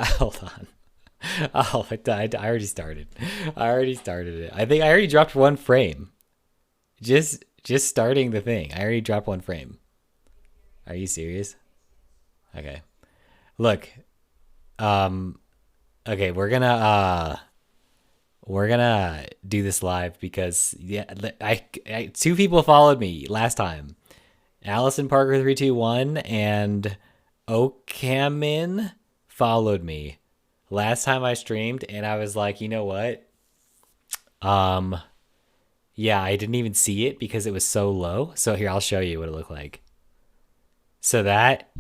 Hold on. Oh, it died. I already started. I already started it. I think I already dropped one frame. Just starting the thing. I already dropped one frame. Are you serious? Okay. Look. Um. Okay. We're gonna do this live because yeah, two people followed me last time. Allison Parker 321 and Okamin followed me last time I streamed, and I was like, you know what? Um, yeah, I didn't even see it because it was so low. So here, I'll show you what it looked like. So that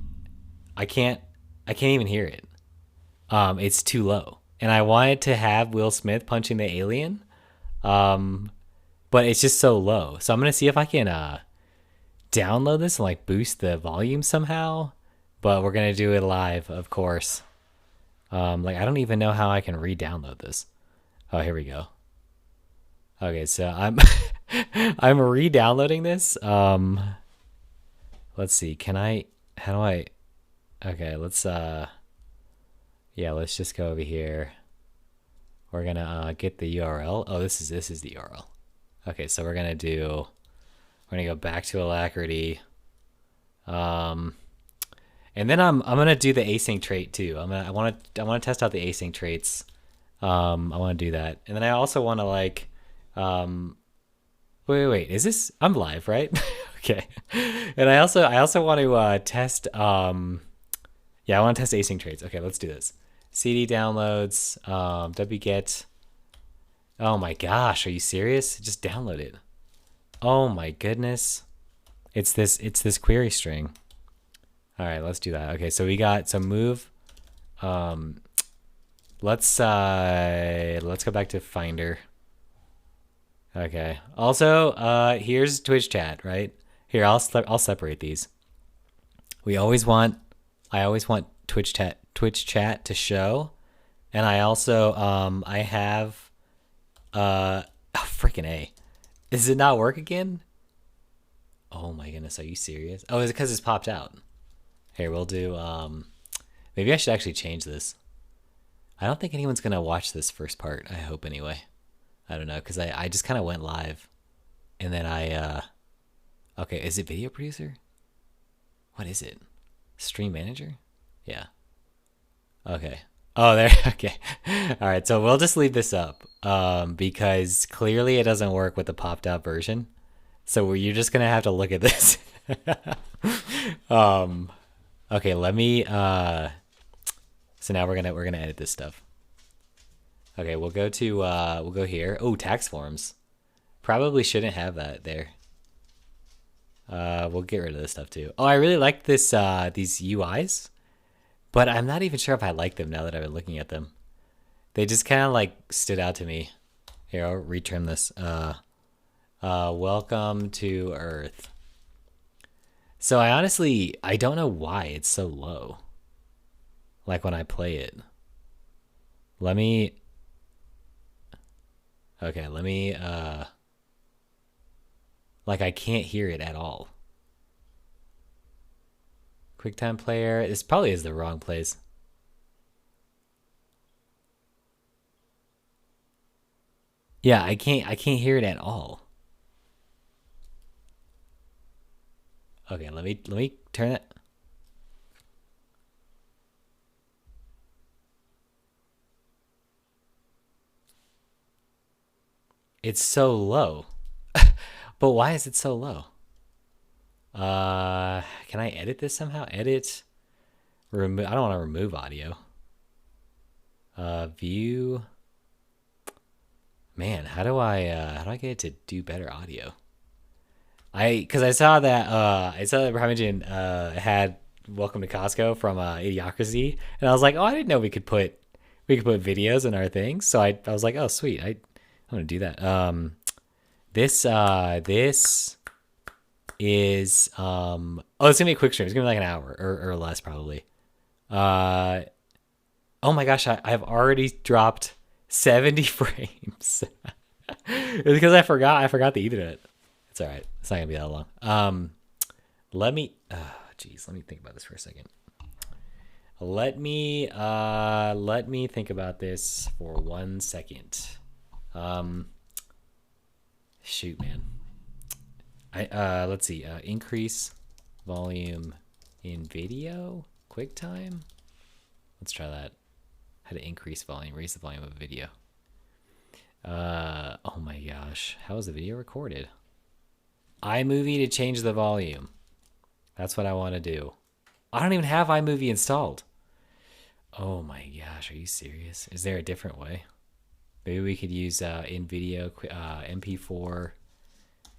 I can't, I can't even hear it. It's too low, and I wanted to have Will Smith punching the alien, um, but it's just so low. So I'm gonna see if I can download this and like boost the volume somehow. But we're gonna do it live, of course. Like I don't even know how I can re-download this. Oh, here we go. Okay, so I'm I'm re-downloading this. Let's see. Can I? How do I? Okay, let's yeah, let's just go over here. We're gonna get the URL. Oh, this is the URL. Okay, so we're gonna go back to alacritty. Um, and then I'm gonna do the async trait too. I want to test out the async traits. I want to do that, and then I also want to like, um, wait. Is this? I'm live, right? Okay. And I also want to test. Yeah, I want to test async traits. Okay, let's do this. CD downloads. Wget. Oh my gosh, are you serious? Just download it. Oh my goodness. It's this query string. All right, let's do that. Okay, so we got some move. Um, let's go back to Finder. Okay. Also, here's Twitch chat, right? Here, I'll separate these. We always want I always want Twitch chat to show, and I also I have oh, freaking A. Does it not work again? Oh my goodness, are you serious? Oh, is it because it's popped out? Here, we'll do maybe I should actually change this. I don't think anyone's gonna watch this first part. I hope anyway. I don't know, because I just kind of went live, and then okay, is it video producer? What is it? Stream manager? Yeah. Okay. Oh, there. Okay. All right. So we'll just leave this up, because clearly it doesn't work with the popped out version. So you're just gonna have to look at this. um. Okay. Let me. So now we're gonna edit this stuff. Okay. We'll go here. Oh, tax forms. Probably shouldn't have that there. We'll get rid of this stuff too. Oh, I really like these UIs, but I'm not even sure if I like them now that I've been looking at them. They just kind of like stood out to me. Here, I'll retrim this. Welcome to Earth. So I don't know why it's so low. Like when I play it. Let me. Okay, let me. Like I can't hear it at all. QuickTime player. This probably is the wrong place. Yeah, I can't hear it at all. Okay, let me turn it. It's so low. But why is it so low? Can I edit this somehow? Edit, remove. I don't want to remove audio. View. Man, how do I get it to do better audio? Because I saw that Brahmajan had Welcome to Costco from Idiocracy, and I was like, oh, I didn't know we could put videos in our things. So I was like, oh, sweet, I'm gonna do that. This is oh, it's gonna be a quick stream. It's gonna be like an hour or less probably. Uh oh my gosh, I've already dropped 70 frames. It's because I forgot the Ethernet. It's all right. It's not gonna be that long. Let me. Geez, let me think about this for a second. Let me think about this for 1 second. Shoot, man. Let's see. Increase volume in video. QuickTime. Let's try that. How to increase volume, raise the volume of a video. Oh my gosh. How is the video recorded? iMovie to change the volume. That's what I want to do. I don't even have iMovie installed. Oh my gosh, are you serious? Is there a different way? Maybe we could use in video MP4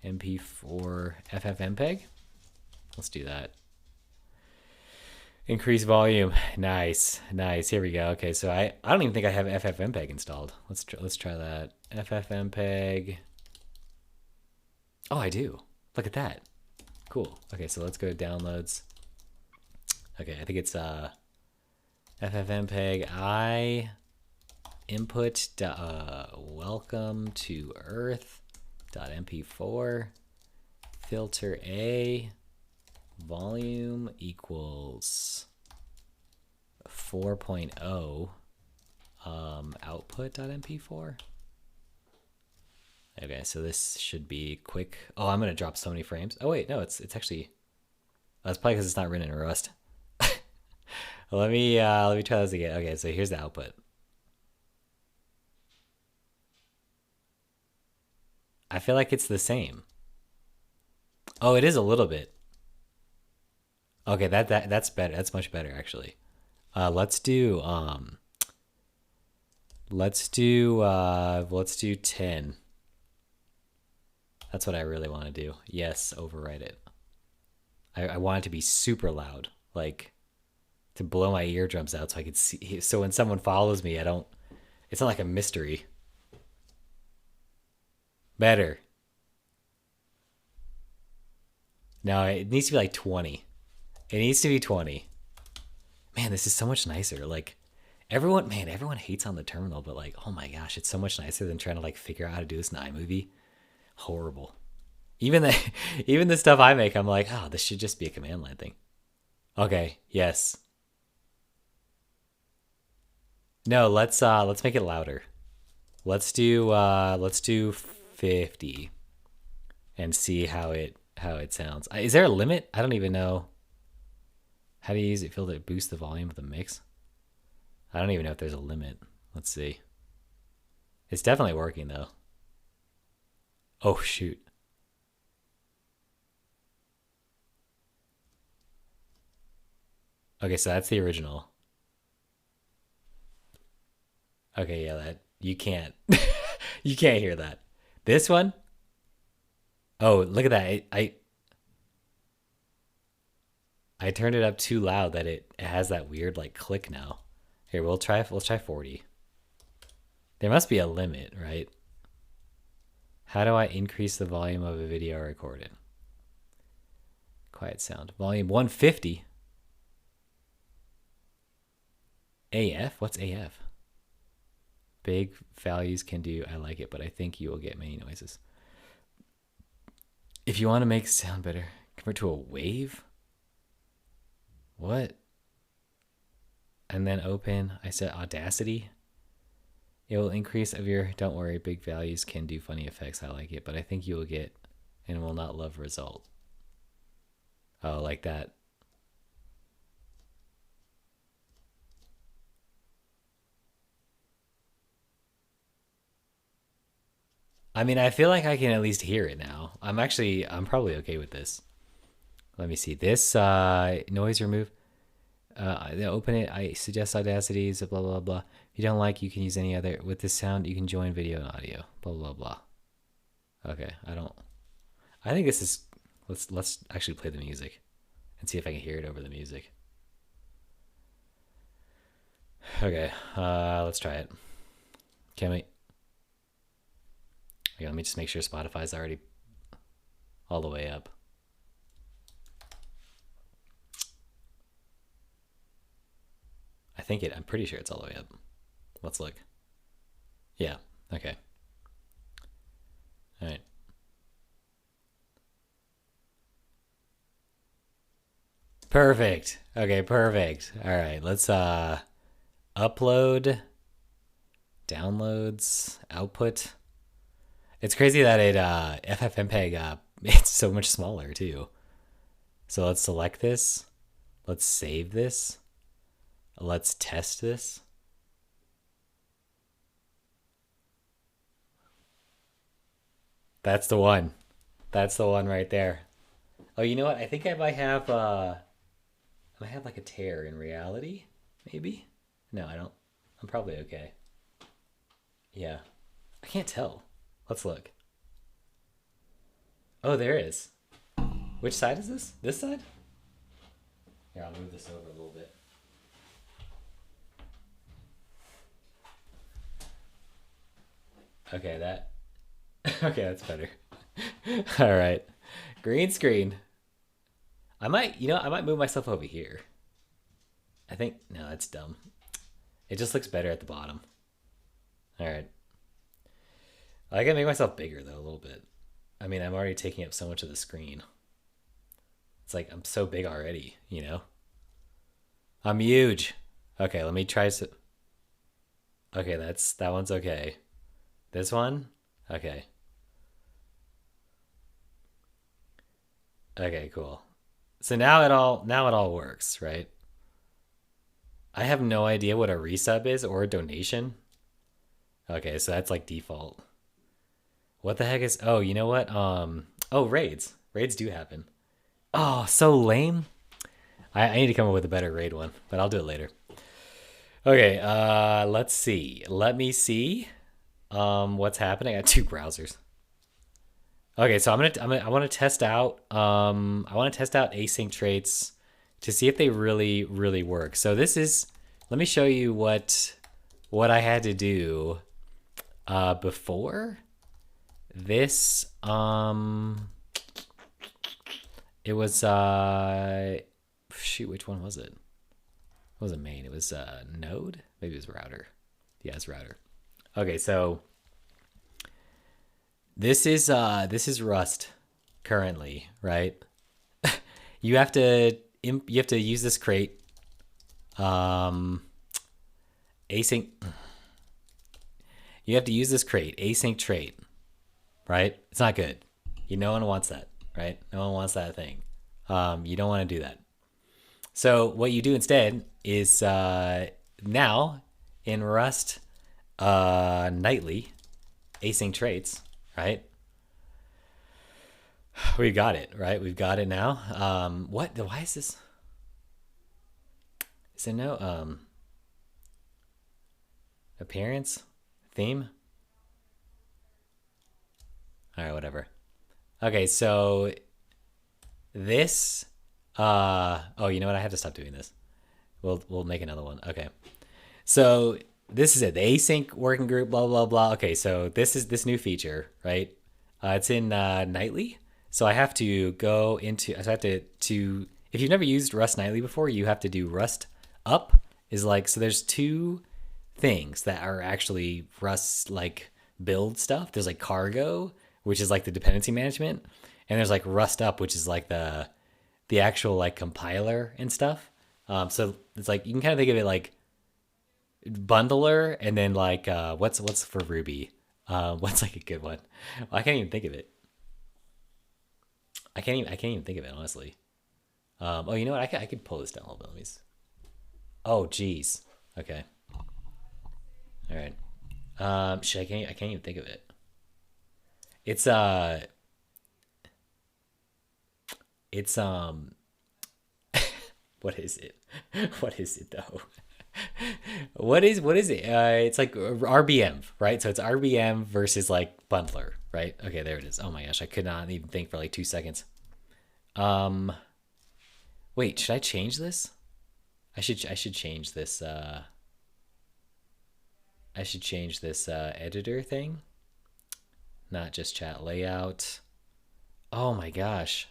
FFmpeg. Let's do that. Increase volume. Nice. Here we go. Okay, so I don't even think I have FFmpeg installed. Let's try that. FFmpeg. Oh, I do. Look at that. Cool. Okay, so let's go to downloads. Okay, I think it's FFmpeg. I input welcome to earth.mp4 filter A volume equals 4.0 output.mp4. Okay, so this should be quick. Oh, I'm gonna drop so many frames. Oh wait, no, it's actually. That's probably because it's not written in Rust. let me try this again. Okay, so here's the output. I feel like it's the same. Oh, it is a little bit. Okay, that's better. That's much better actually. Let's do 10. That's what I really want to do. Yes, overwrite it. I want it to be super loud, like to blow my eardrums out so I could see. So when someone follows me, it's not like a mystery. Better. No, it needs to be like 20. It needs to be 20. Man, this is so much nicer. Like everyone hates on the terminal, but like, oh my gosh, it's so much nicer than trying to like figure out how to do this in iMovie. Horrible. Even the stuff I make, I'm like, oh, this should just be a command line thing. Okay, yes. No, let's make it louder. Let's do 50 and see how it sounds. Is there a limit? I don't even know. How do you use it? Feel to boost the volume of the mix? I don't even know if there's a limit. Let's see. It's definitely working though. Oh shoot. Okay, so that's the original. Okay, yeah, that you can't you can't hear that. This one? Oh, look at that. I turned it up too loud that it has that weird like click now. Here, we'll try 40. There must be a limit, right? How do I increase the volume of a video recorded? Quiet sound. Volume 150. AF? What's AF? Big values can do, I like it, but I think you will get many noises. If you want to make sound better, convert to a wave? What? And then open, I said Audacity. It will increase of your, don't worry, big values can do funny effects. I like it, but I think you will get and will not love result. Oh, like that. I mean, I feel like I can at least hear it now. I'm probably okay with this. Let me see. This noise remove. Open it. I suggest Audacities, blah, blah, blah. If you don't like, you can use any other. With this sound, you can join video and audio, blah, blah, blah. Okay, I think this is, let's actually play the music and see if I can hear it over the music. Okay, let's try it. Can we? Okay, let me just make sure Spotify's already all the way up. I'm pretty sure it's all the way up. Let's look. Yeah, okay. All right. Perfect. Okay, perfect. All right, let's upload, downloads, output. It's crazy that it FFmpeg it's so much smaller too. So let's select this. Let's save this. Let's test this. That's the one. That's the one right there. Oh, you know what? I think I might have like a tear in reality, maybe? No, I don't. I'm probably okay. Yeah. I can't tell. Let's look. Oh, there is. Which side is this? This side? Here, I'll move this over a little bit. Okay, that. Okay, that's better. All right. Green screen. I might move myself over here. I think, no, that's dumb. It just looks better at the bottom. All right. I gotta make myself bigger though, a little bit. I mean, I'm already taking up so much of the screen. It's like I'm so big already, you know? I'm huge. Okay, let me try so. Okay, that one's okay. This one? Okay. Okay, cool. So now it all works, right? I have no idea what a resub is or a donation. Okay, so that's like default. What the heck is oh, you know what? Oh, raids. Raids do happen. Oh, so lame. I need to come up with a better raid one, but I'll do it later. Okay, let's see. Let me see what's happening. I got two browsers. Okay, so I want to test out I want to test out async traits to see if they really work. So this is let me show you what I had to do before this it was shoot, which one was it? It wasn't main, it was node? Maybe it was router. Yeah, it's router. Okay, so this is Rust currently, right? You have to use this crate async you have to use this crate async trait, right? It's not good. No one wants that, right? No one wants that thing. You don't want to do that. So what you do instead is now in Rust nightly async traits, right? We got it, right? We've got it now. What? Why is this? Is it no appearance theme? All right, whatever. Okay, so this. Oh, you know what? I have to stop doing this. We'll make another one. Okay. So this is it. The async working group. Blah blah blah. Okay, so this is this new feature, right? It's in nightly. So I have to go into. I have to. If you've never used Rust Nightly before, you have to do Rust up. Is like so. There's two things that are actually Rust like build stuff. There's like cargo, which is like the dependency management, and there's like Rust up, which is like the actual like compiler and stuff. So it's like you can kind of think of it like bundler, and then like what's for Ruby? What's like a good one? Well, I can't even think of it. I can't even think of it honestly. Oh, you know what? I could pull this down a little bit. Let me. Oh, geez. Okay. All right. Shit, I can't even think of it. It's it's what is it? What is it though? What is it? It's like RBM, right? So it's RBM versus like bundler, right? Okay, there it is. Oh my gosh, I could not even think for like 2 seconds. Um, Wait, should I change this? I should change this. I should change this editor thing, not just chat layout. Oh my gosh.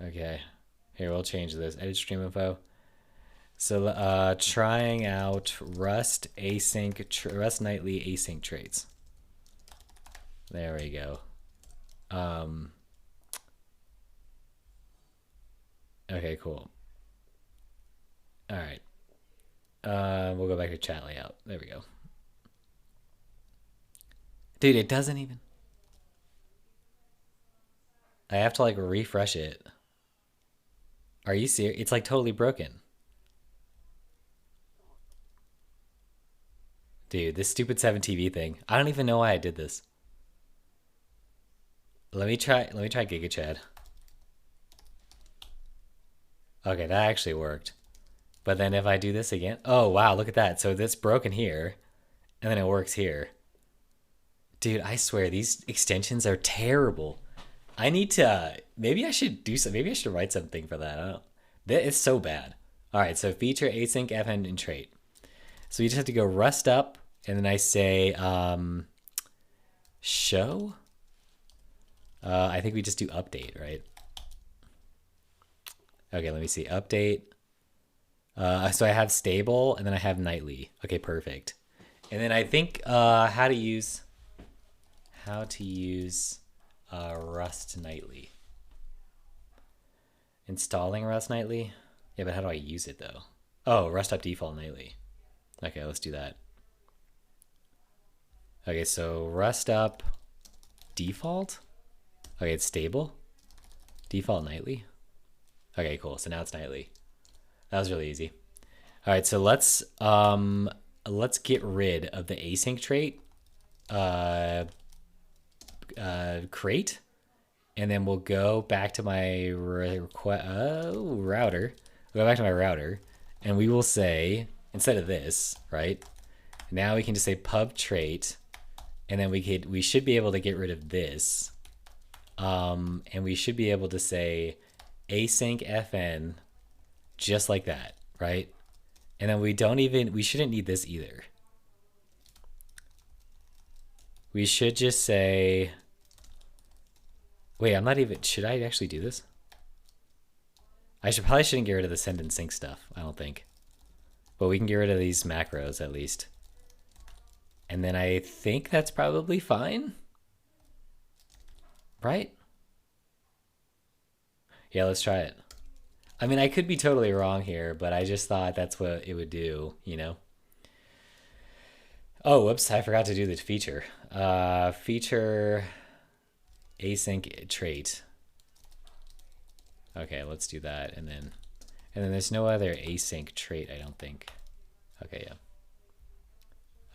Okay, here we'll change this. Edit stream info. So trying out Rust Rust nightly async traits. There we go. Okay, cool. All right. We'll go back to chat layout. There we go. Dude, it doesn't even. I have to like refresh it. Are you serious? It's like totally broken. Dude, this stupid 7TV thing. I don't even know why I did this. Let me try GigaChad. Okay, that actually worked. But then if I do this again, oh wow, look at that. So that's broken here, and then it works here. Dude, I swear these extensions are terrible. I need to maybe I should do some maybe I should write something for that. I don't know. It's so bad. All right, so feature async fn and trait. So you just have to go rust up, and then I say show. I think we just do update, right? Okay, let me see. Update. So I have stable, and then I have nightly. Okay, perfect. And then I think how to use Rust nightly. Installing Rust nightly. Yeah, but how do I use it though? Oh, Rust up default nightly. Okay, let's do that. Okay, so Rust up default. Okay, it's stable. Default nightly. Okay, cool. So now it's nightly. That was really easy. All right, so let's get rid of the async trait crate, and then we'll go back to my router. We'll go back to my router, and we will say instead of this, right? Now we can just say pub trait, and then we should be able to get rid of this, and we should be able to say async fn just like that, right? And then we shouldn't need this either. We should just say, wait, I'm not even, should I actually do this? Probably shouldn't get rid of the send and sync stuff, I don't think. But we can get rid of these macros at least. And then I think that's probably fine. Right? Yeah, let's try it. I mean, I could be totally wrong here, but I just thought that's what it would do, you know? Oh, whoops, I forgot to do the feature. Feature async trait. Okay, let's do that, and then there's no other async trait, I don't think. Okay, yeah.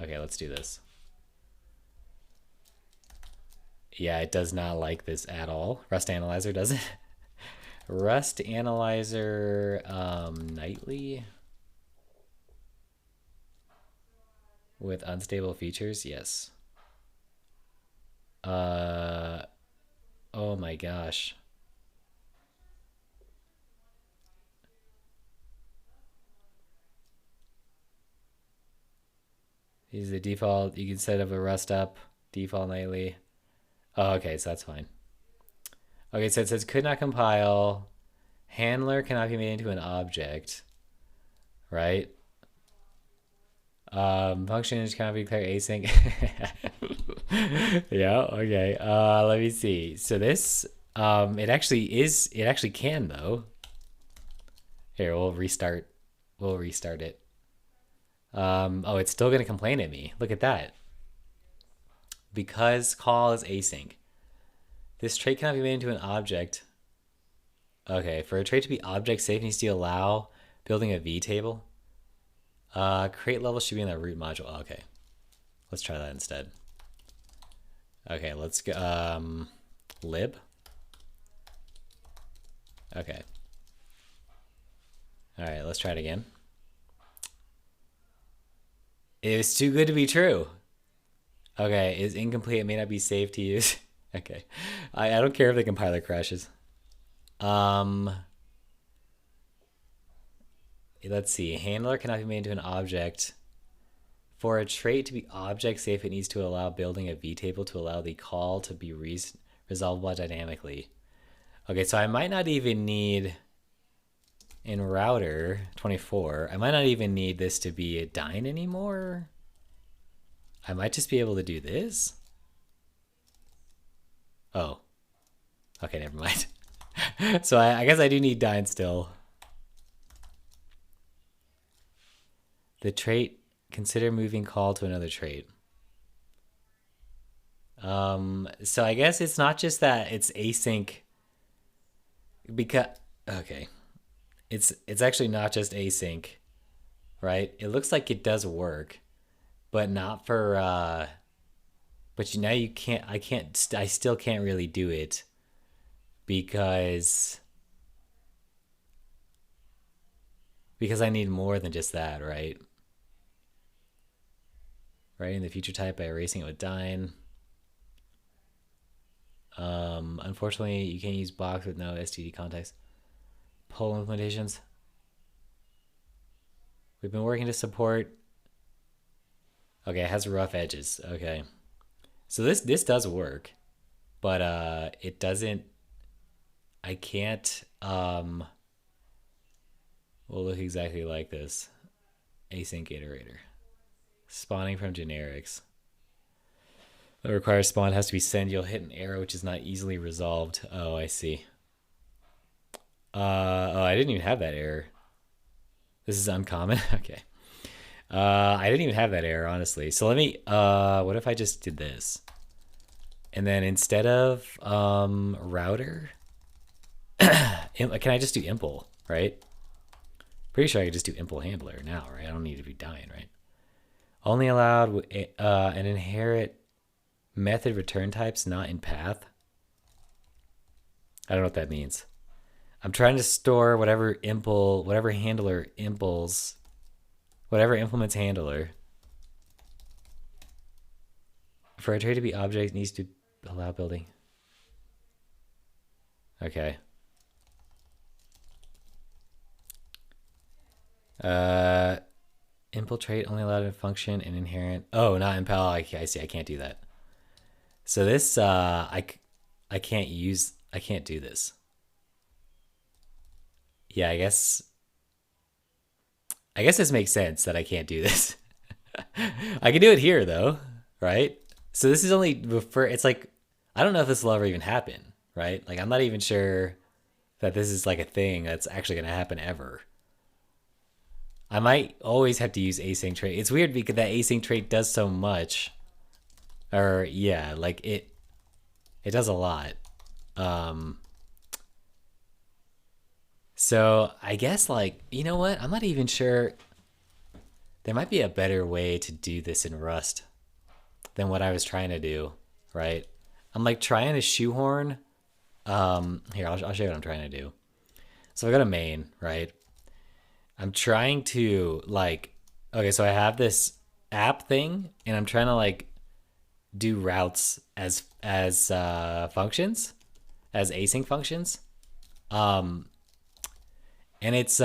Okay, let's do this. Yeah, it does not like this at all. Rust Analyzer does it. Rust Analyzer nightly with unstable features, yes. Oh my gosh. These are the default. You can set up a rust up default nightly. Oh, okay, so that's fine. Okay, so it says could not compile. Handler cannot be made into an object, right? Functions cannot be declared async. Yeah, okay. Let me see. So this, it actually can though. Here, we'll restart it. Oh, it's still gonna complain at me. Look at that. Because call is async. This trait cannot be made into an object. Okay, for a trait to be object safe, it needs to allow building a V table. Crate level should be in the root module. Oh, okay, let's try that instead. Okay, let's go lib. Okay. All right, let's try it again. It was too good to be true. Okay, is incomplete. It may not be safe to use. Okay, I don't care if the compiler crashes. Let's see. Handler cannot be made into an object. For a trait to be object safe, it needs to allow building a vtable to allow the call to be resolvable dynamically. Okay, so I might not even need in router 24. I might not even need this to be a dyne anymore. I might just be able to do this. Oh. Okay, never mind. So I guess I do need dyn still. The trait, consider moving call to another trait. So I guess it's not just that it's async because, okay. It's actually not just async, right? It looks like it does work, but not for but now you can't I still can't really do it because I need more than just that, right? Right, in the future type by erasing it with dyn. Unfortunately, you can't use box with no std context. Poll implementations. We've been working to support. Okay, it has rough edges. Okay, so this does work, but it doesn't. I can't. Will look exactly like this. Async iterator. Spawning from generics. That requires spawn has to be sent. You'll hit an error which is not easily resolved. Oh, I see. Oh, I didn't even have that error. This is uncommon. Okay. I didn't even have that error, honestly. So let me, what if I just did this? And then instead of router, can I just do impl, right? Pretty sure I could just do impl handler now, right? I don't need to be dying, right? Only allowed an inherit method return types not in path. I don't know what that means. I'm trying to store whatever impl, whatever handler impls, whatever implements handler. For a trait to be object, needs to allow building. Okay. Impl trait only allowed in function and inherent. Oh, not in pal. I see. I can't do that. So this, I can't use. I can't do this. Yeah, I guess this makes sense that I can't do this. I can do it here though, right? So this is only for, it's like, I don't know if this will ever even happen, right? Like I'm not even sure that this is like a thing that's actually going to happen ever. I might always have to use async trait. It's weird because that async trait does so much. Or yeah, like it does a lot. So I guess like, you know what? I'm not even sure. There might be a better way to do this in Rust than what I was trying to do, right? I'm like trying to shoehorn. Here, I'll show you what I'm trying to do. So I go to main, right? I'm trying to like, okay, so I have this app thing and I'm trying to like do routes as functions, as async functions. And it's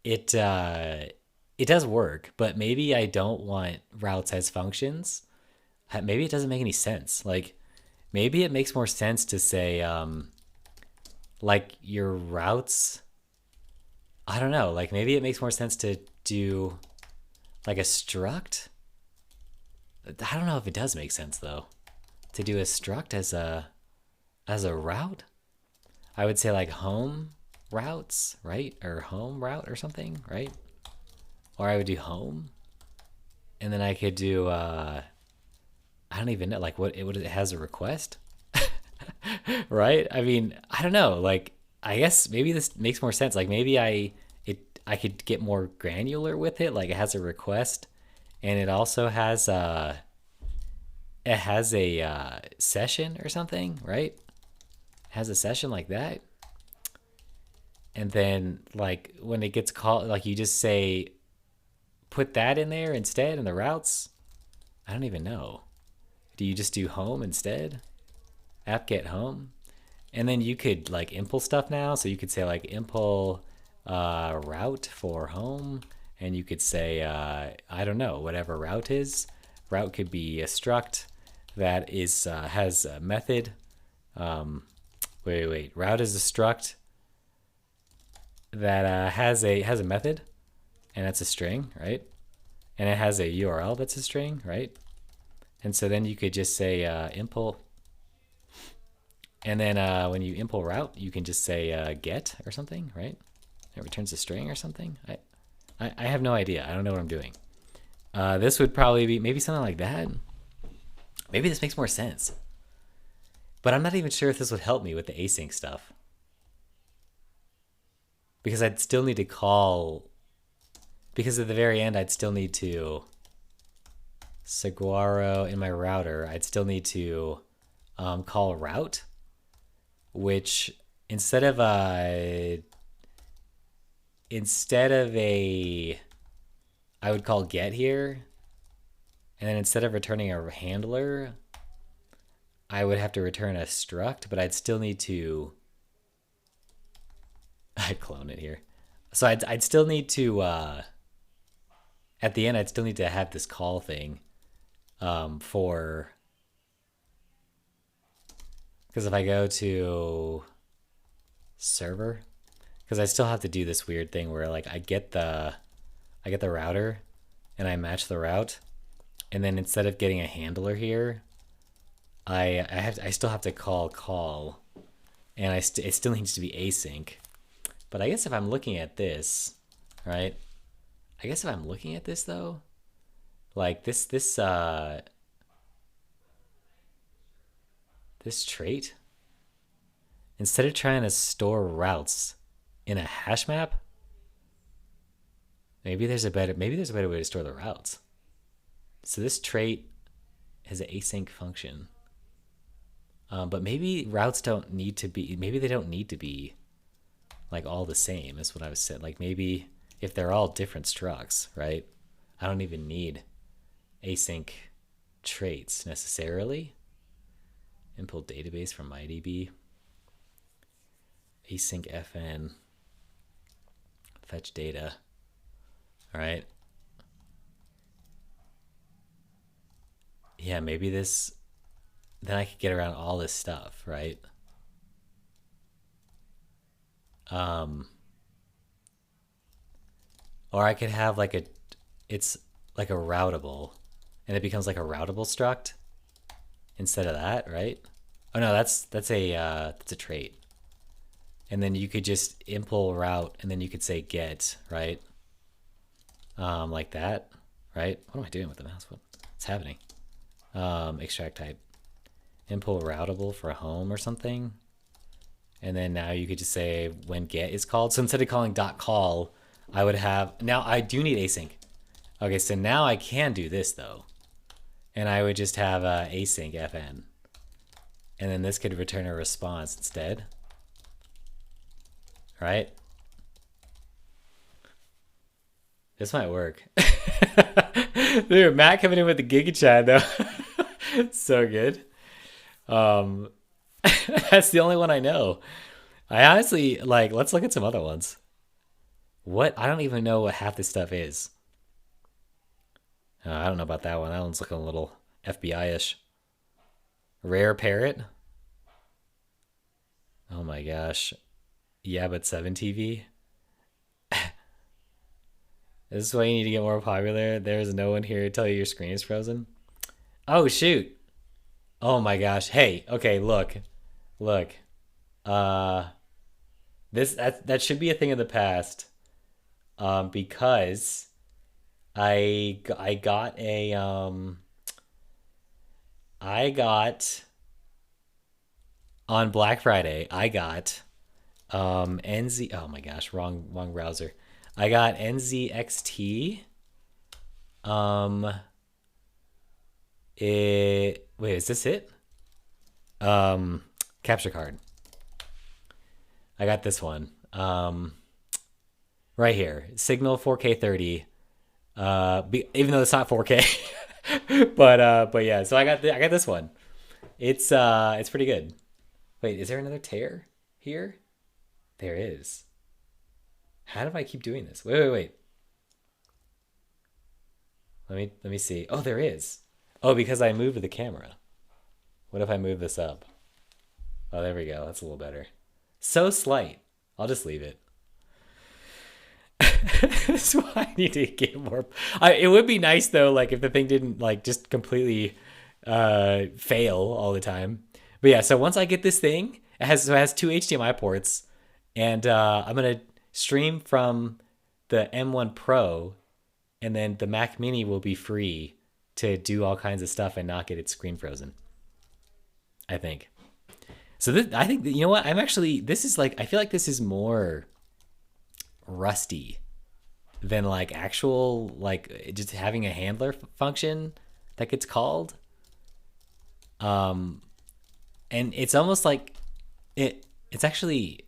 it does work, but maybe I don't want routes as functions. Maybe it doesn't make any sense. Like maybe it makes more sense to say like your routes, I don't know, like maybe it makes more sense to do like a struct. I don't know if it does make sense though, to do a struct as a route. I would say like home routes, right? Or home route or something, right? Or I would do home, and then I could do I don't even know, like what it has a request. Right? I mean, I don't know. Like I guess maybe this makes more sense. Like maybe I could get more granular with it. Like it has a request, and it also has a session or something, right? It has a session like that, and then like when it gets called, like you just say put that in there instead in the routes. I don't even know. Do you just do home instead? App get home, and then you could like impl stuff now. So you could say like impl route for home, and you could say I don't know, whatever route is. Route could be a struct that is has a method. Wait. Route is a struct that has a method, and that's a string, right? And it has a URL that's a string, right? And so then you could just say impl And then when you impl route, you can just say get or something, right? It returns a string or something. I have no idea. I don't know what I'm doing. This would probably be maybe something like that. Maybe this makes more sense. But I'm not even sure if this would help me with the async stuff. Because I'd still need to call... Because at the very end, I'd still need to... Saguaro in my router, I'd still need to call route, which instead of a... I would call get here, and then instead of returning a handler, I would have to return a struct, but I'd still need to... I'd clone it here. So I'd still need to, at the end, I'd still need to have this call thing for... Because if I go to server, because I still have to do this weird thing where like I get the router and I match the route, and then instead of getting a handler here, I still have to call, and it still needs to be async. But I guess if I'm looking at this, right? I guess if I'm looking at this though, like this trait, instead of trying to store routes in a hash map, maybe there's a better way to store the routes. So this trait has an async function. But maybe routes don't need to be, maybe they don't need to be like all the same is what I was saying. Like maybe if they're all different structs, right? I don't even need async traits necessarily. Import database from MyDB. Async fn. Fetch data. All right. Yeah, maybe this, then I could get around all this stuff, right? Or I could have like it's like a routable, and it becomes like a routable struct instead of that, right? Oh no, that's a trait. And then you could just impl route, and then you could say get, right? Like that, right? What am I doing with the mouse? What's happening? Extract type. Impl routable for home or something. And then now you could just say when get is called. So instead of calling .call, I would have, now I do need async. Okay, so now I can do this though. And I would just have async fn. And then this could return a response instead. Right? This might work. Dude, Matt coming in with the Giga Chat though. So good. That's the only one I know. I honestly, like, let's look at some other ones. What? I don't even know what half this stuff is. I don't know about that one. That one's looking a little FBI-ish. Rare parrot. Oh my gosh. Yeah, but 7 TV. This is why you need to get more popular. There's no one here to tell you your screen is frozen. Oh, shoot. Oh my gosh. Hey, okay, look. That should be a thing of the past. Because I got on Black Friday, I got NZ, oh my gosh, wrong browser. I got NZXT. Wait, is this it? Capture card. I got this one. Right here. Signal 4K 30. Even though it's not 4K. but yeah, so I got this one. It's pretty good. Wait, is there another tear here? There is. How do I keep doing this? Wait. Let me see. Oh, there is. Oh, because I moved the camera. What if I move this up? Oh, there we go. That's a little better. So slight. I'll just leave it. That's why I need to get more. It would be nice though, like if the thing didn't like just completely fail all the time. But yeah, so once I get this thing, it has two HDMI ports, and I'm gonna stream from the M1 Pro, and then the Mac Mini will be free to do all kinds of stuff and not get its screen frozen. I think. So I think you know what? I'm actually this is like I feel like this is more rusty than like actual like just having a handler function that gets called. Um, and it's almost like it's actually,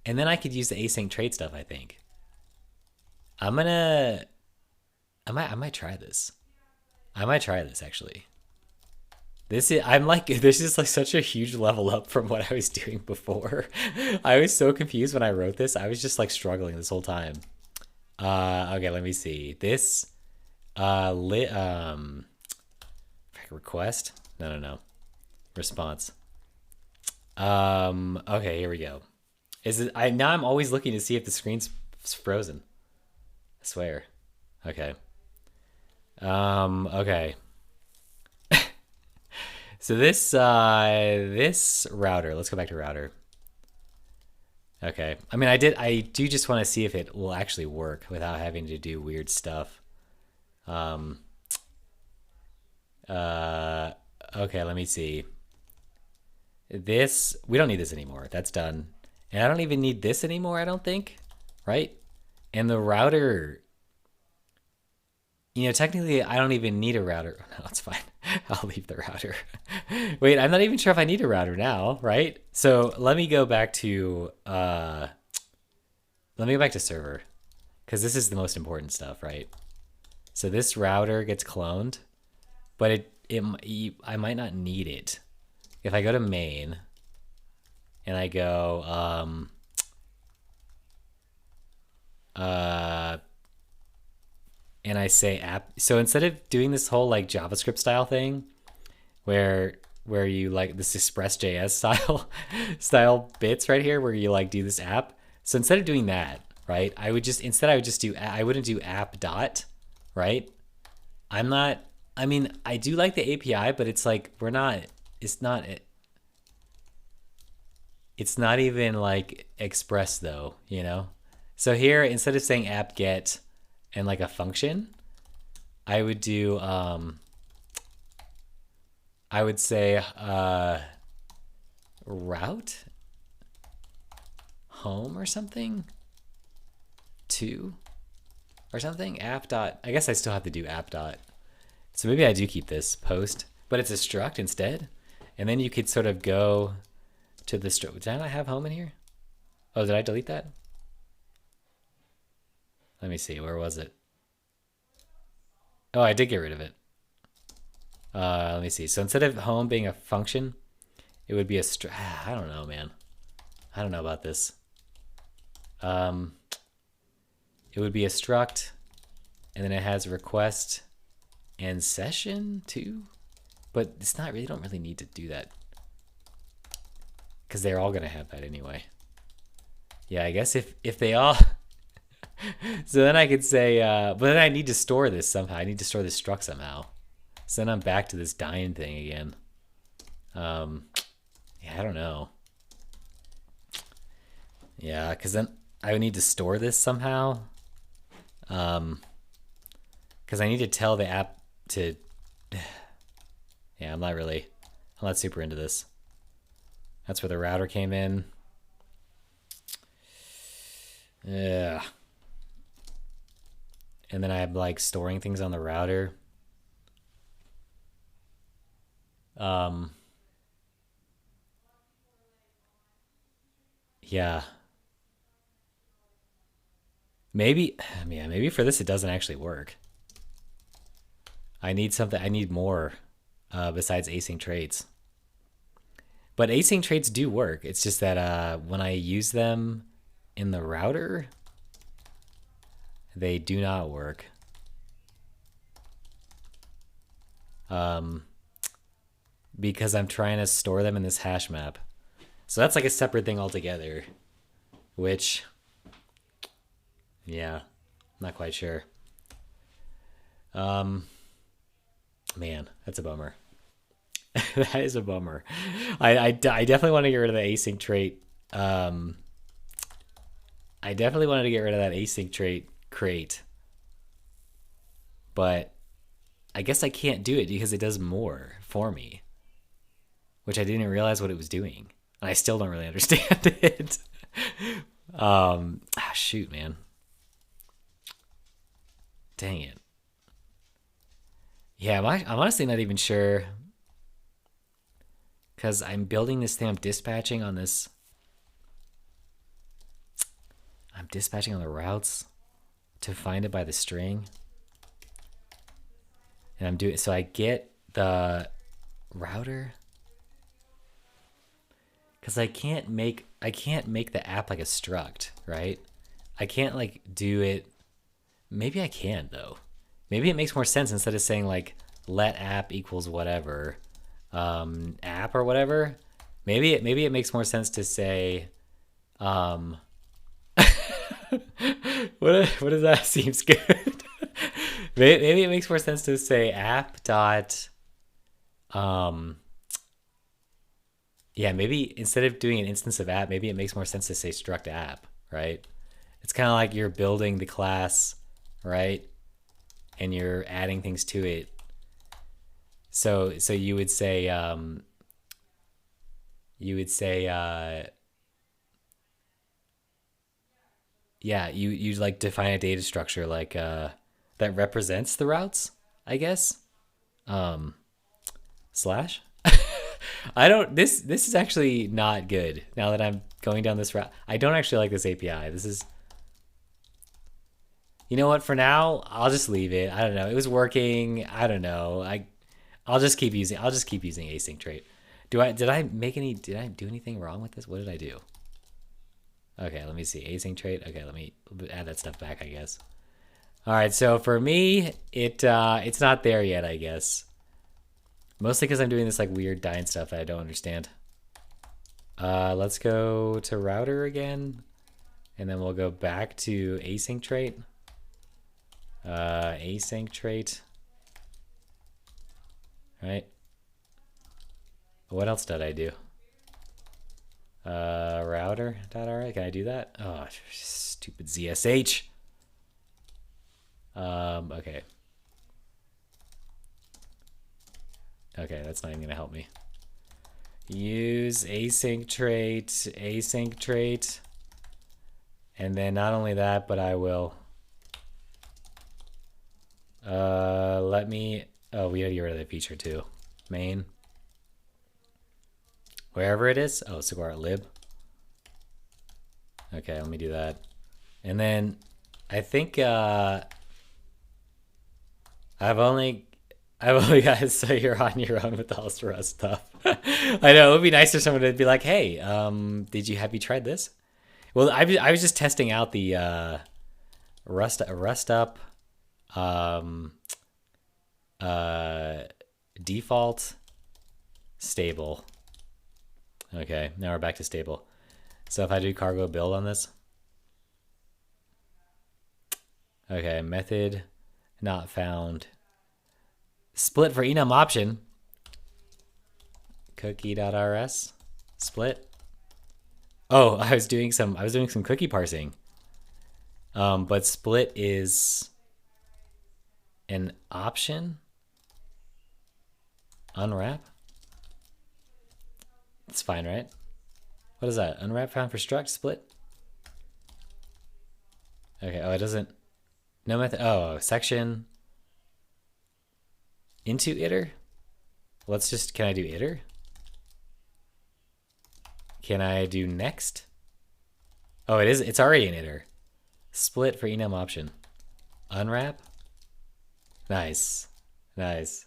and then I could use the async trade stuff. I think I'm gonna I might try this. I might try this actually. This is I'm like this is like such a huge level up from what I was doing before. I was so confused when I wrote this. I was just like struggling this whole time. Okay, let me see. This lit request? No. Response. Okay, here we go. Is it I now I'm always looking to see if the screen's frozen. I swear. Okay. Okay. So this router, let's go back to router. Okay. I mean, I do just want to see if it will actually work without having to do weird stuff. Um, okay, let me see. This, we don't need this anymore. That's done. And I don't even need this anymore, I don't think. Right? And the router, you know, technically I don't even need a router. No, it's fine. I'll leave the router. Wait, I'm not even sure if I need a router now, right? So let me go back to server, because this is the most important stuff, right? So this router gets cloned, but I might not need it. If I go to main and I go and I say app, so instead of doing this whole like JavaScript style thing where you like this Express.js style bits right here where you like do this app. So instead of doing that, right, I would just do, I wouldn't do app dot, right? I'm not, I mean, I do like the API, but it's like, it's not even like Express though, you know? So here, instead of saying app get and like a function, I would do, I would say route home or something to or something app dot. I guess I still have to do app dot. So maybe I do keep this post, but it's a struct instead. And then you could sort of go to the struct. Did I not have home in here? Oh, did I delete that? Let me see. Where was it? Oh, I did get rid of it. Let me see. So instead of home being a function, it would be a struct. I don't know, man. I don't know about this. It would be a struct, and then it has request and session too, but it's not really. You don't really need to do that because they're all gonna have that anyway. Yeah, I guess if they all. So then I could say, but then I need to store this somehow. I need to store this struct somehow. So then I'm back to this dying thing again. Yeah, I don't know. Yeah, because then I would need to store this somehow. Because I need to tell the app to. Yeah, I'm not super into this. That's where the router came in. Yeah. And then I'm like storing things on the router. Yeah. Maybe, yeah, maybe for this it doesn't actually work. I need more besides async traits. But async traits do work. It's just that when I use them in the router, they do not work. Because I'm trying to store them in this hash map. So that's like a separate thing altogether, which, yeah, not quite sure. Man, that's a bummer. That is a bummer. I definitely want to get rid of the async trait. I definitely wanted to get rid of that async trait crate, but I guess I can't do it because it does more for me, which I didn't realize what it was doing. And I still don't really understand it. Shoot, man. Dang it. Yeah, I'm honestly not even sure because I'm building this thing. I'm dispatching on this. I'm dispatching on the routes to find it by the string. And I'm doing, so I get the router because I can't make the app like a struct, right? I can't like do it. Maybe I can though. Maybe it makes more sense instead of saying like let app equals whatever, app or whatever. Maybe it makes more sense to say, what does that seems good? Maybe it makes more sense to say app dot, yeah, maybe instead of doing an instance of app, maybe it makes more sense to say struct app, right? It's kind of like you're building the class, right? And you're adding things to it. So you would say, yeah, you like define a data structure like that represents the routes, I guess. Slash. I don't. This is actually not good. Now that I'm going down this route, I don't actually like this API. This is. You know what? For now, I'll just leave it. I don't know. It was working. I don't know. I'll just keep using async trait. Did I do anything wrong with this? What did I do? Okay, let me see. Async trait. Okay, let me add that stuff back, I guess. All right, so for me, it's not there yet, I guess. Mostly because I'm doing this like weird dying stuff that I don't understand. Let's go to router again, and then we'll go back to async trait. Async trait. Right. What else did I do? Router.ri. Can I do that? Oh, stupid ZSH. Okay. Okay, that's not even gonna help me. Use async trait, and then not only that, but I will let me, oh, we gotta get rid of that feature too. Main, wherever it is. Oh, Saguaro lib. Okay, let me do that. And then I think I've only got, so you're on your own with all this Rust stuff. I know it would be nice for someone to be like, "Hey, have you tried this?" Well, I was just testing out the Rust up default stable. Okay, now we're back to stable. So if I do cargo build on this, okay, method not found. Split for enum option. Cookie.rs split. Oh, I was doing some cookie parsing. But split is an option. Unwrap. It's fine, right? What is that? Unwrap found for struct split. Okay. Oh, it doesn't. No method. Oh, section. Into iter. Let's just. Can I do iter? Can I do next? Oh, it is. It's already an iter. Split for enum option. Unwrap. Nice. Nice.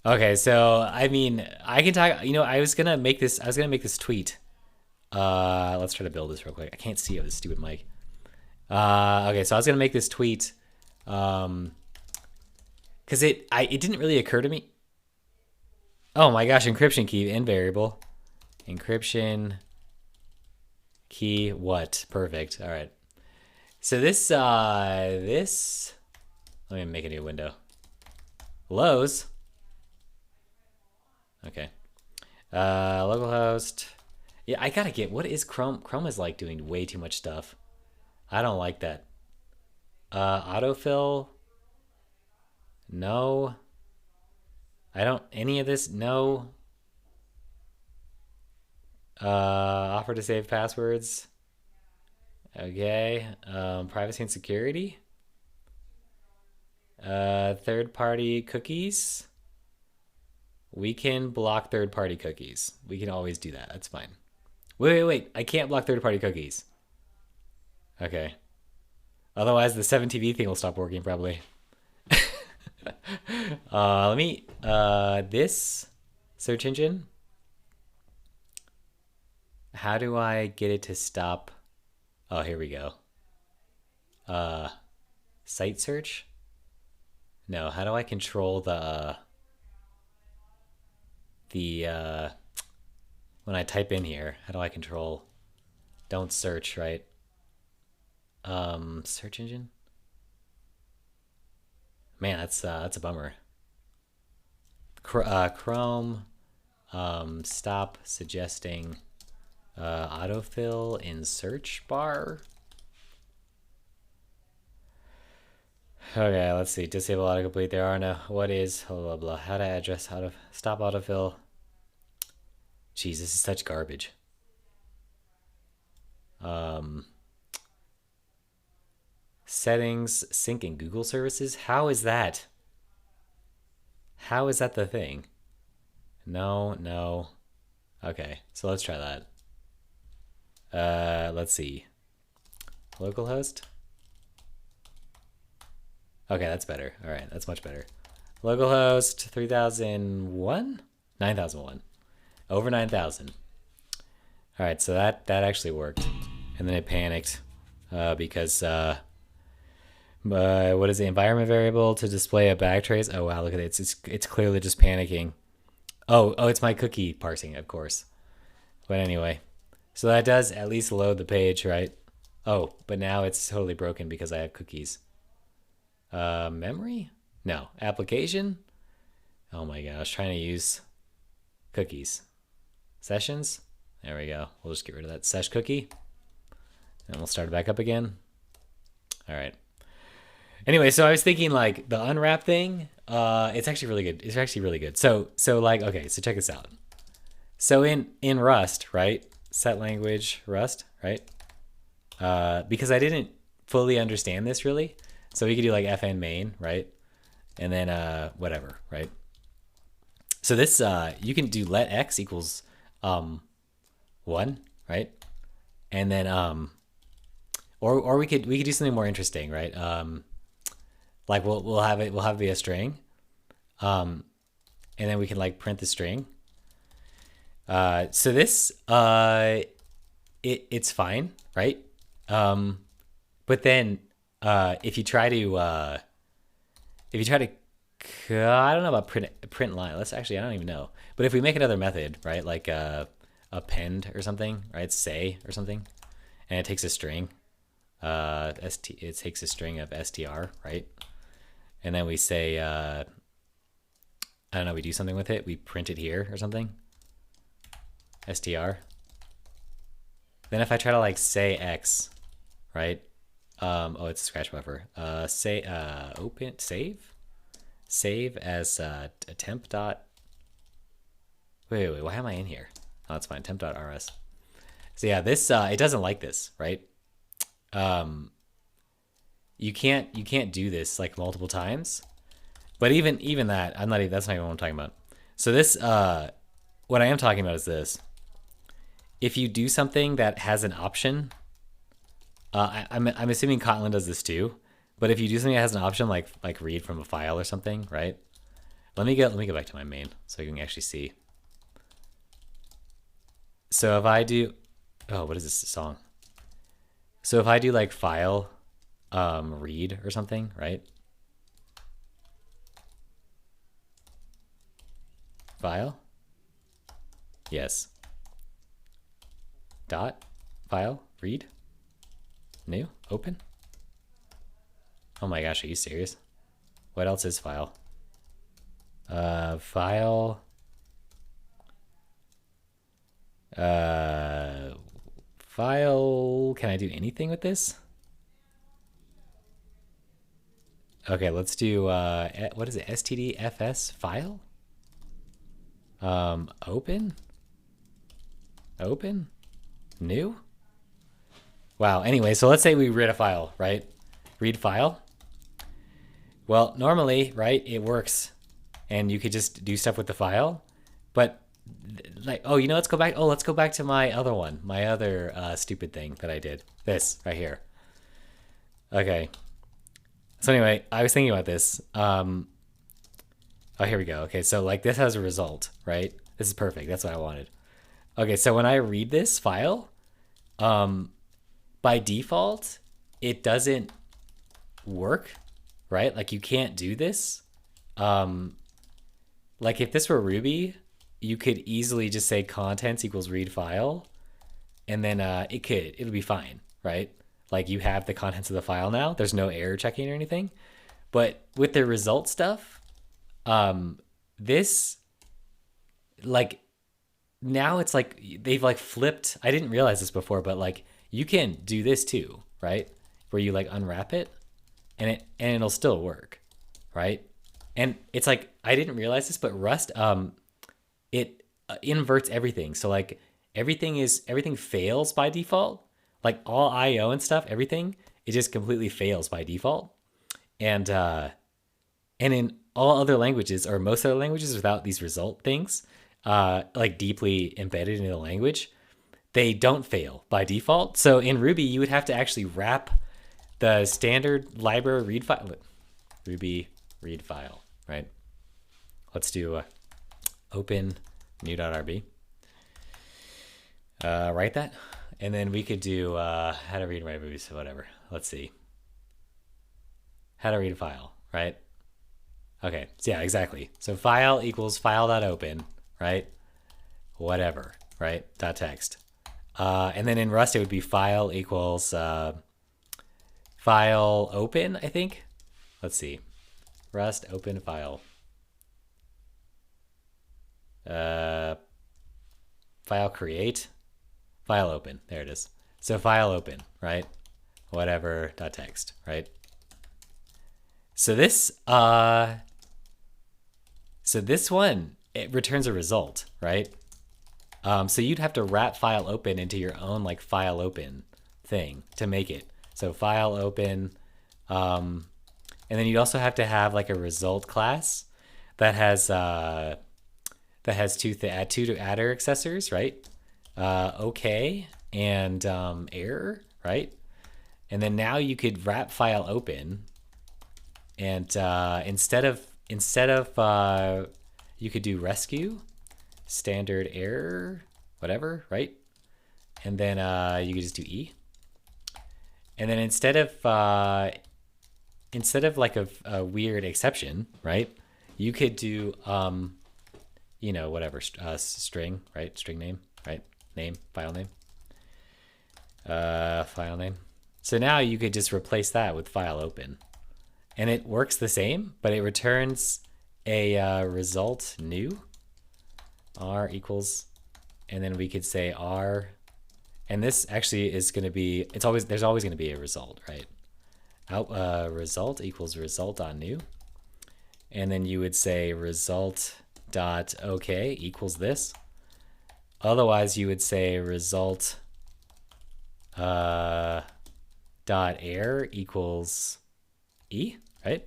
Okay, so I mean, I can talk. You know, I was gonna make this tweet. Let's try to build this real quick. I can't see it with this stupid mic. Okay, so I was gonna make this tweet, because it didn't really occur to me. Oh my gosh, encryption key in variable, encryption key what? Perfect. All right. So this let me make a new window. Lowe's. Okay. Localhost. Yeah, I gotta get, what is Chrome? Chrome is like doing way too much stuff. I don't like that. Autofill. No. I don't, any of this, no. Offer to save passwords. Okay. Privacy and security. Third-party cookies. We can block third-party cookies. We can always do that. That's fine. Wait. I can't block third-party cookies. Okay. Otherwise, the 7TV thing will stop working, probably. Let me, this search engine. How do I get it to stop? Oh, here we go. Site search? No, how do I control the when I type in here, how do I control don't search, right? Search engine? Man, that's a bummer. Chrome, stop suggesting autofill in search bar. Okay, let's see. Disable autocomplete. There are no. What is blah blah blah? How to address? How to stop autofill? Jeez, this is such garbage. Settings, sync in Google services. How is that? How is that the thing? No. Okay, so let's try that. Let's see. Localhost. Okay, that's better. All right, that's much better. Localhost 3001? 9001. Over 9,000. All right, so that actually worked. And then it panicked because what is the environment variable to display a backtrace? Oh wow, look at it. It's clearly just panicking. Oh, it's my cookie parsing, of course. But anyway, so that does at least load the page, right? Oh, but now it's totally broken because I have cookies. Memory? No. Application? Oh my god, I was trying to use cookies. Sessions? There we go. We'll just get rid of that sesh cookie. And we'll start it back up again. All right. Anyway, so I was thinking like the unwrap thing, it's actually really good. It's actually really good. So like, okay, so check this out. So in Rust, right? Set language Rust, right? Because I didn't fully understand this really. So we could do like fn main, right? And then whatever, right? So this you can do let x equals 1, right? And then or we could do something more interesting, right? Like we'll have it be a string, and then we can like print the string. So this it's fine, right? But then if you try to I don't know about print line. Let's actually, I don't even know. But if we make another method, right, like append or something, right, say or something, and it takes a string, it takes a string of str, right, and then we say I don't know, we do something with it, we print it here or something, str. Then if I try to like say x, right, oh, it's a scratch buffer. Say open save as temp dot. Wait, why am I in here? Oh, that's fine. Temp dot rs. So yeah, this it doesn't like this, right? You can't do this like multiple times. But even that, that's not even what I'm talking about. So this what I am talking about is this. If you do something that has an option, I'm assuming Kotlin does this too. But if you do something that has an option like read from a file or something, right? Let me go back to my main so you can actually see. So if I do, oh, what is this song? So if I do like file read or something, right? File? Yes. Dot file read? New? Open? Oh my gosh, are you serious? What else is file? File File, can I do anything with this? Okay, let's do, what is it, stdfs file? Open? Open? New? Wow, anyway, so let's say we read a file, right? Read file. Well, normally, right, it works, and you could just do stuff with the file, but like, oh, you know, let's go back. Oh, let's go back to my other one, my other stupid thing that I did. This right here. Okay. So anyway, I was thinking about this. Oh, here we go. Okay, so like this has a result, right? This is perfect. That's what I wanted. Okay, so when I read this file, by default, it doesn't work, right? Like you can't do this. Like if this were Ruby, you could easily just say contents equals read file, and then it'll be fine, right? Like you have the contents of the file now. There's no error checking or anything. But with the result stuff, this, like, now it's like they've like flipped. I didn't realize this before, but like you can do this too, right? Where you like unwrap it, and it'll still work, right? And it's like I didn't realize this, but Rust it inverts everything. So like everything fails by default. Like all IO and stuff, everything, it just completely fails by default. And in all other languages, or most other languages without these result things, like deeply embedded into the language, they don't fail by default. So in Ruby, you would have to actually wrap the standard library read file, Ruby read file, right? Let's do open new.rb. Write that. And then we could do how to read and write Ruby, so whatever. Let's see. How to read a file, right? Okay, so yeah, exactly. So file equals file.open, right? Whatever, right? .text. And then in Rust, it would be file equals file open, I think. Let's see. Rust open file. File create. File open. There it is. So file open, right? Whatever .text, right? So this one, it returns a result, right? So you'd have to wrap file open into your own like file open thing to make it. So file open, and then you'd also have to have like a result class that has two adder accessors, right? Okay and error, right? And then now you could wrap file open, and instead of you could do rescue standard error, whatever, right? And then you could just do E. And then instead of like a weird exception, right? You could do you know, whatever, string, right? String name, right? Name, file name. File name. So now you could just replace that with file open. And it works the same, but it returns a result new. R equals, and then we could say R, and this actually is going to be, there's always going to be a result, right? Result equals result on new. And then you would say result dot okay equals this. Otherwise you would say result dot error equals E, right?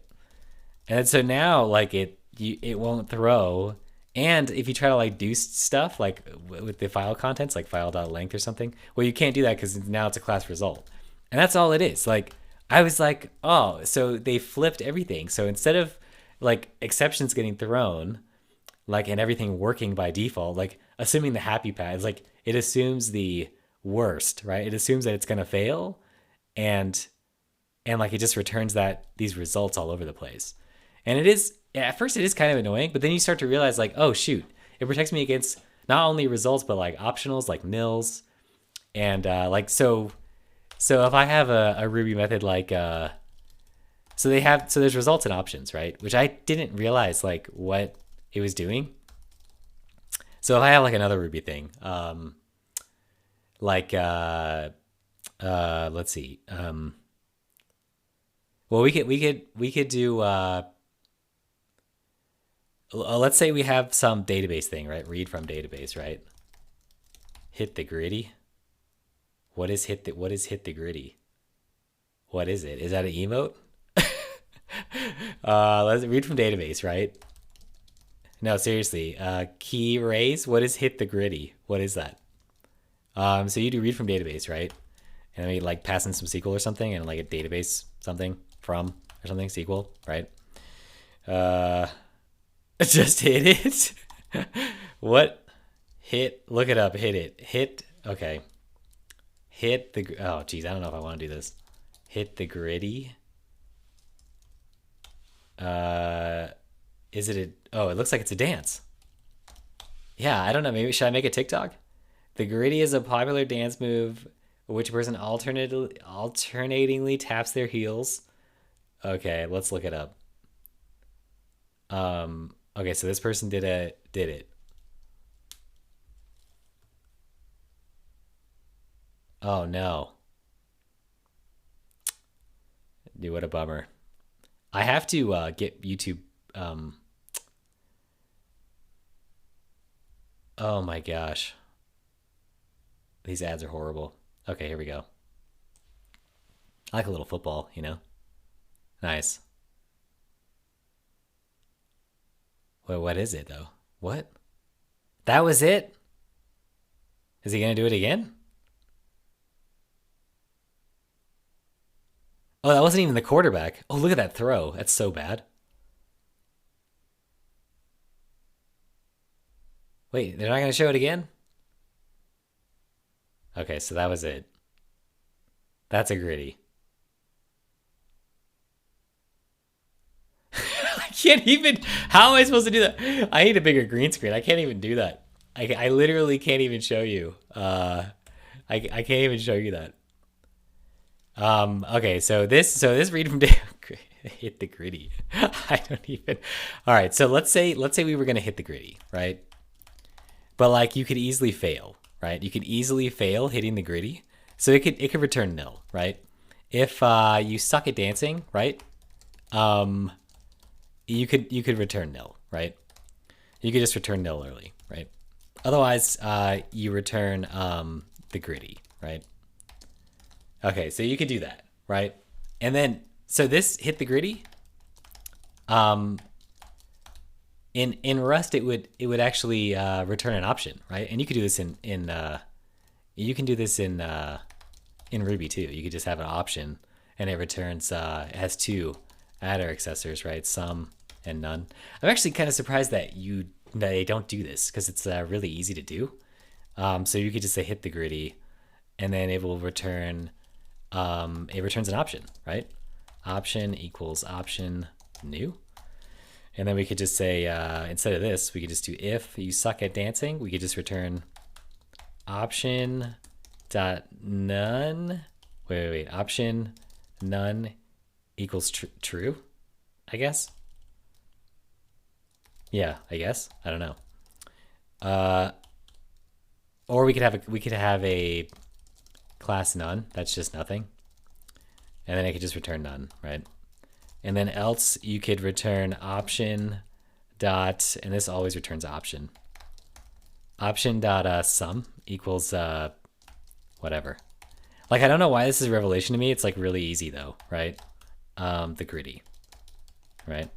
And so now like it won't throw. And if you try to like do stuff like with the file contents, like file.length or something, well, you can't do that because now it's a class result. And that's all it is. Like I was like, oh, so they flipped everything. So instead of like exceptions getting thrown, like, and everything working by default, like assuming the happy path, like it assumes the worst, right? It assumes that it's going to fail, and like it just returns these results all over the place. And it is, at first it is kind of annoying, but then you start to realize like, oh shoot, it protects me against not only results, but like optionals like nils. And like, so if I have a Ruby method, like, so there's results and options, right? Which I didn't realize like what it was doing. So if I have like another Ruby thing, Like let's see. Well, we could do let's say we have some database thing, right? Read from database, right? Hit the gritty. What is hit the gritty? What is it? Is that an emote? Let's read from database, right? No, seriously. Key raise. What is hit the gritty? What is that? So you do read from database, right? And then we like pass in some SQL or something, and like a database something from or something SQL, right? Uh, just hit it. What? Hit. Look it up. Hit it. Hit. Okay. Hit the. Oh, geez. I don't know if I want to do this. Hit the gritty. Is it a? Oh, it looks like it's a dance. Yeah, I don't know. Maybe should I make a TikTok? The gritty is a popular dance move which person alternatingly taps their heels. Okay, let's look it up. Okay, so this person did it. Oh no. Dude, what a bummer. I have to get YouTube oh my gosh. These ads are horrible. Okay, here we go. I like a little football, you know? Nice. Well, what is it though? What? That was it? Is he gonna do it again? Oh, that wasn't even the quarterback. Oh, look at that throw. That's so bad. Wait, they're not gonna show it again? Okay, so that was it. That's a gritty. I can't even. How am I supposed to do that? I need a bigger green screen. I can't even do that. I literally can't even show you. I can't even show you that. Okay, so this read from hit the gritty. I don't even. All right, so let's say we were gonna hit the gritty, right? But like you could easily fail, right? You could easily fail hitting the gritty, so it could return nil, right? If you suck at dancing, right? Um, you could return nil, right? You could just return nil early, right? Otherwise, you return the gritty, right? Okay, so you could do that, right? And then so this hit the gritty. Um, in Rust, it would actually return an option, right? And you could do this in you can do this in Ruby too. You could just have an option, and it returns it has two adder accessors, right? Some and none. I'm actually kind of surprised that they don't do this because it's really easy to do. So you could just say hit the gritty, and then it will return. It returns an option, right? Option equals option new. And then we could just say, instead of this, we could just do if you suck at dancing, we could just return option dot none. Wait. Option none equals true, I guess. Yeah, I guess. I don't know. Uh, or we could have a class none. That's just nothing. And then it could just return none, right? And then else you could return option dot, and this always returns option. Option dot sum equals whatever. Like I don't know why this is a revelation to me. It's like really easy though, right? The gritty, right?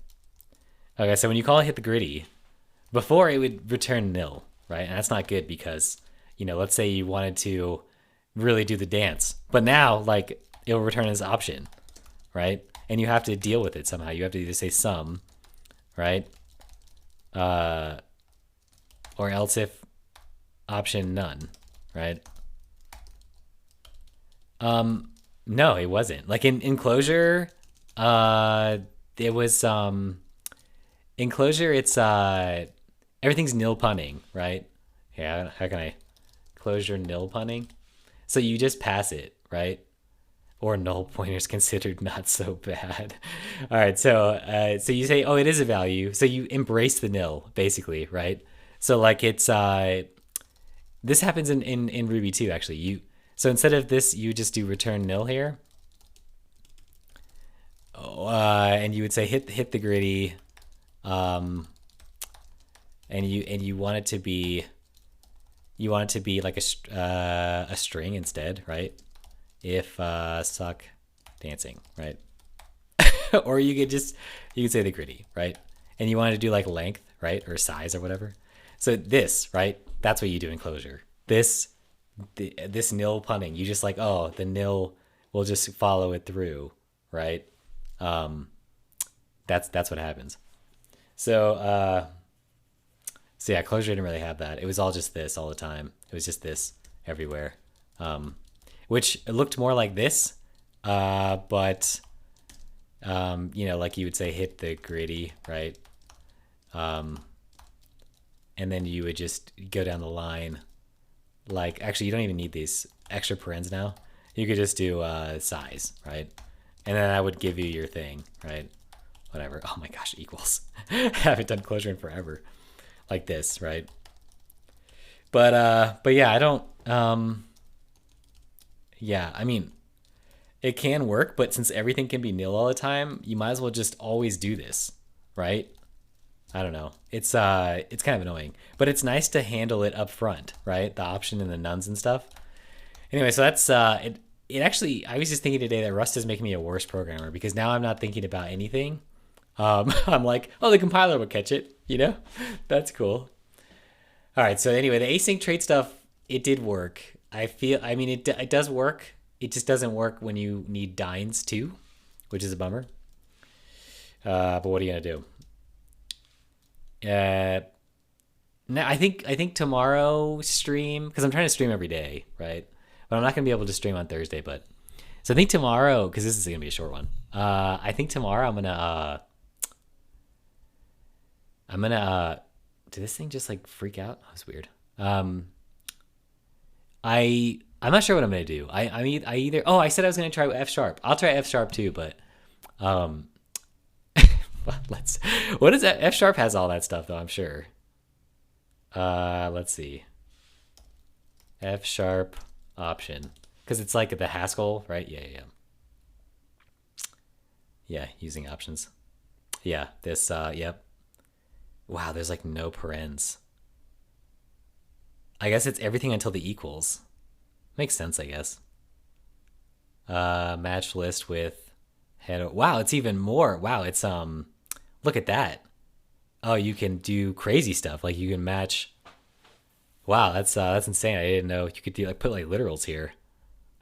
Okay, so when you call it hit the gritty, before it would return nil, right? And that's not good because, let's say you wanted to really do the dance, but now like it will return as option, right? And you have to deal with it somehow. You have to either say sum, right? Or else if option none, right? No, it wasn't. Like in Clojure, it was in Clojure it's everything's nil punning, right? Yeah, how can I Clojure nil punning? So you just pass it, right? Or null pointers considered not so bad. All right, so you say, oh, it is a value. So you embrace the nil, basically, right? So like it's This happens in Ruby too, actually. So instead of this, you just do return nil here. And you would say hit the gritty, and you want it to be like a string instead, right? If suck dancing, right? Or you could say the gritty, right? And you want to do like length, right, or size or whatever. So this, right? That's what you do in Clojure. This nil punning, you just like, oh, the nil will just follow it through, right? That's what happens. So yeah, Clojure didn't really have that. It was all just this all the time. It was just this everywhere, which looked more like this, but like you would say, hit the gritty, right? And then you would just go down the line. Like, actually, you don't even need these extra parens now. You could just do size, right? And then I would give you your thing, right? Whatever. Oh my gosh, equals. I haven't done Clojure in forever. Like this, right? But yeah, I don't. Yeah, I mean, it can work, but since everything can be nil all the time, you might as well just always do this, right? I don't know. It's kind of annoying, but it's nice to handle it up front, right? The option and the nuns and stuff. Anyway, so that's it. It actually, I was just thinking today that Rust is making me a worse programmer because now I'm not thinking about anything. I'm like, oh, the compiler will catch it, you know? That's cool. All right, so anyway, the async trait stuff, it did work. I mean, it does work. It just doesn't work when you need dines too, which is a bummer. But what are you gonna do? Now I think tomorrow stream, because I'm trying to stream every day, right? But I'm not gonna be able to stream on Thursday. But so I think tomorrow, because this is gonna be a short one. I think tomorrow I'm gonna did this thing just like freak out? That was weird. I'm not sure what I'm gonna do. I either, oh, I said I was gonna try F sharp. I'll try F sharp too, but um what is that? F sharp has all that stuff though, I'm sure. Let's see. F sharp option. Because it's like the Haskell, right? Yeah. Yeah, using options. Yeah, this yep. Wow, there's like no parens. I guess it's everything until the equals. Makes sense, I guess. Match list with head. Wow, it's even more. Wow, it's look at that. Oh, you can do crazy stuff. Like you can match. Wow, that's insane. I didn't know you could do like put like literals here.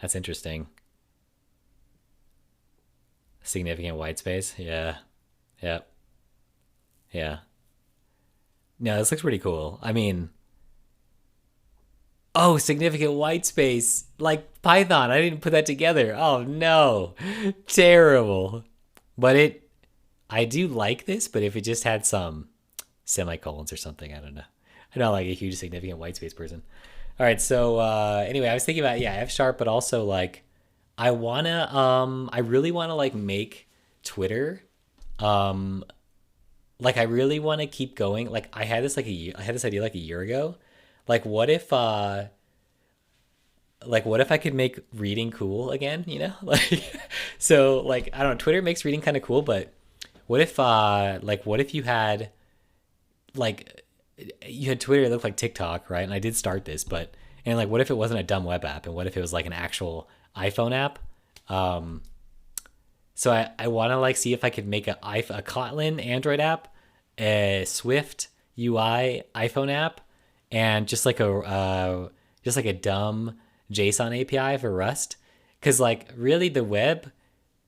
That's interesting. Significant white space. Yeah. Yep. Yeah. No, this looks pretty cool. I mean, oh, significant white space. Like Python. I didn't put that together. Oh no. Terrible. But I do like this, but if it just had some semicolons or something, I don't know. I'm not like a huge significant white space person. All right, so anyway, I was thinking about, yeah, F sharp, but also like I really wanna like make Twitter like I really want to keep going. Like I had this idea like a year ago. Like what if I could make reading cool again, you know? Like so like I don't know, Twitter makes reading kind of cool, but what if you had like you had Twitter that looked like TikTok, right? And I did start this, but and like what if it wasn't a dumb web app and what if it was like an actual iPhone app? Um so I want to like see if I could make a Kotlin Android app, a Swift UI iPhone app, and just like a dumb JSON API for Rust. Because like really the web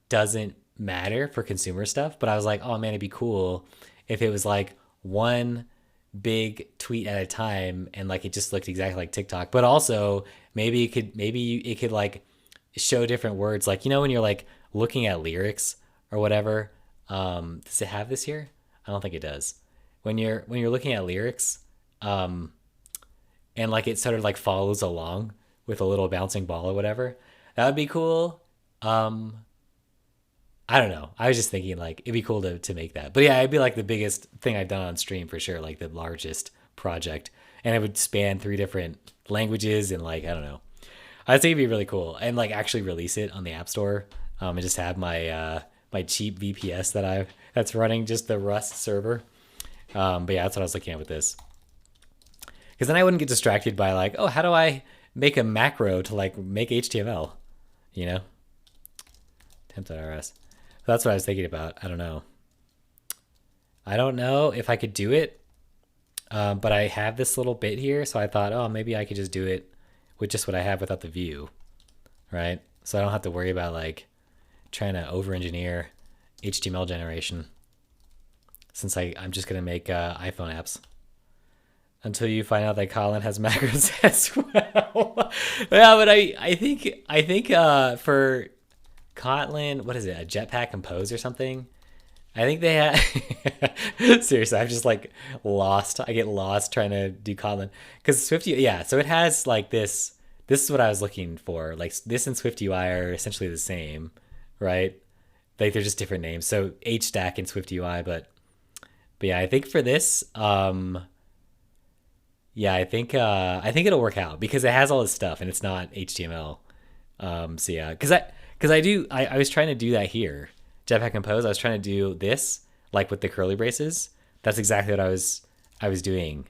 doesn't matter for consumer stuff. But I was like, oh man, it'd be cool if it was like one big tweet at a time and like it just looked exactly like TikTok. But also maybe it could like show different words. Like, you know, when you're like looking at lyrics or whatever, does it have this here? I don't think it does. When you're looking at lyrics, and like it sort of like follows along with a little bouncing ball or whatever, that would be cool. Um, I don't know. I was just thinking like it'd be cool to make that. But yeah, it'd be like the biggest thing I've done on stream for sure, like the largest project. and it would span 3 different languages and like I don't know. I think it'd be really cool and like actually release it on the App Store. And just have my cheap VPS that's running just the Rust server. But yeah, that's what I was looking at with this. Because then I wouldn't get distracted by like, oh, how do I make a macro to like make HTML? You know, temp.rs. So that's what I was thinking about. I don't know. I don't know if I could do it, but I have this little bit here, so I thought, oh, maybe I could just do it with just what I have without the view, right? So I don't have to worry about like trying to over-engineer HTML generation, since I'm just gonna make iPhone apps. Until you find out that Kotlin has macros as well. Yeah, but I think for Kotlin, what is it? A Jetpack Compose or something? I think they have. Seriously, I'm just like lost. I get lost trying to do Kotlin because SwiftUI. Yeah, so it has like this. This is what I was looking for. Like this and SwiftUI are essentially the same, right? Like they're just different names. So HStack and SwiftUI, but yeah, I think for this, yeah, I think it'll work out because it has all this stuff and it's not HTML. So yeah, I was trying to do that here. Jetpack Compose, I was trying to do this like with the curly braces. That's exactly what I was doing.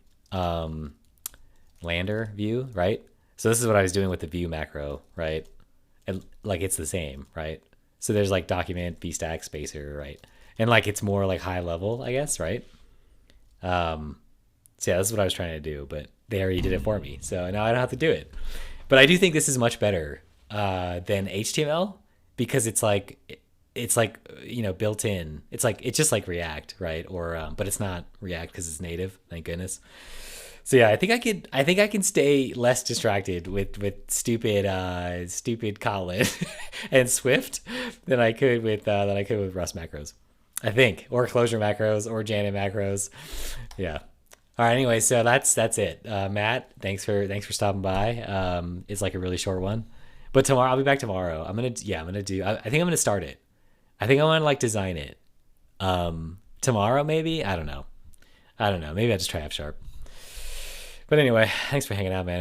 Lander view, right? So this is what I was doing with the view macro, right? And like it's the same, right? So there's like document, vstack, spacer, right? And like it's more like high level, I guess, right? So yeah, this is what I was trying to do, but they already did it for me. So now I don't have to do it. But I do think this is much better than HTML because it's like built in. It's just like React, right? Or but it's not React because it's native. Thank goodness. So yeah, I think I can stay less distracted with stupid Kotlin and Swift than I could with Rust macros. I think, or closure macros, or Janet macros. Yeah. All right. Anyway, so that's it. Matt, thanks for stopping by. It's like a really short one, but tomorrow I'll be back tomorrow. I'm gonna do. I think I'm gonna start it. I think I want to like design it. Tomorrow maybe. I don't know. Maybe I'll just try F#. But anyway, thanks for hanging out, man.